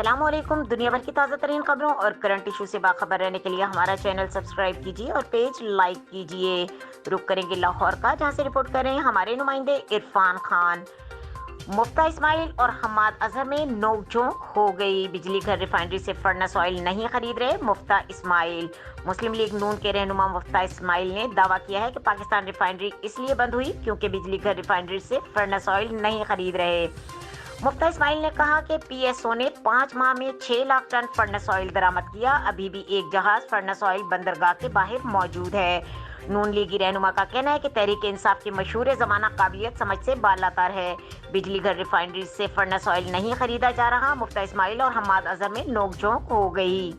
अस्सलाम वालेकुम। दुनिया भर की ताज़ा तरीन खबरों और करंट इशू से बाखबर रहने के लिए हमारा चैनल सब्सक्राइब कीजिए और पेज लाइक कीजिए। रुक करेंगे लाहौर का, जहां से रिपोर्ट कर रहे हैं हमारे नुमाइंदे इरफान खान। मुफ्ता इस्माइल और हम्माद अजहर में नोकझोंक हो गई। बिजली घर रिफाइनरी से फर्नेस ऑयल नहीं खरीद रहे मुफ्ता इस्माइल। मुस्लिम लीग नून के रहनुमा मुफ्ता इस्माइल ने दावा किया है कि पाकिस्तान रिफाइनरी इसलिए बंद हुई क्योंकि बिजली घर रिफाइनरी से फर्नेस ऑयल नहीं खरीद रहे। मुफ्ता इस्माइल ने कहा कि पीएसओ ने 5 माह में 6 लाख टन फर्नेस ऑयल बरामद किया। अभी भी एक जहाज फर्नेस ऑयल बंदरगाह के बाहर मौजूद है। नून लीगी रहनुमा का कहना है कि तहरीक इंसाफ की मशहूर जमाना काबिलियत समझ से बालातर है। बिजली घर रिफाइनरी से फर्नेस ऑयल नहीं खरीदा जा रहा। मुफ्ता इस्माइल और हम्माद अजहर में नोकझोंक हो गई।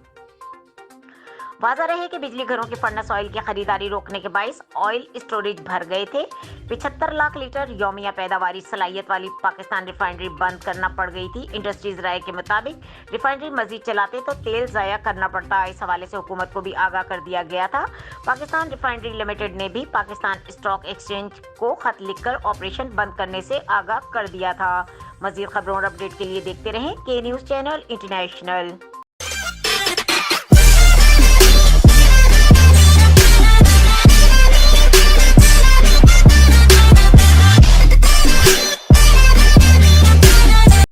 वाज़ा रहे कि बिजली घरों की फर्नेस ऑयल की खरीदारी रोकने के बायस ऑयल स्टोरेज भर गए थे। 75 लाख लीटर यौमिया पैदावारी सलाहियत वाली पाकिस्तान रिफाइनरी बंद करना पड़ गई थी। इंडस्ट्रीज राय के मुताबिक रिफाइनरी मजीद चलाते तो तेल ज़ाया करना पड़ता। इस हवाले से हुकूमत को भी आगाह कर दिया गया था। पाकिस्तान रिफाइनरी लिमिटेड ने भी पाकिस्तान स्टॉक एक्सचेंज को खत लिखकर ऑपरेशन बंद करने से आगाह कर दिया था। मजीद खबरों और अपडेट के लिए देखते रहें के न्यूज़ चैनल इंटरनेशनल।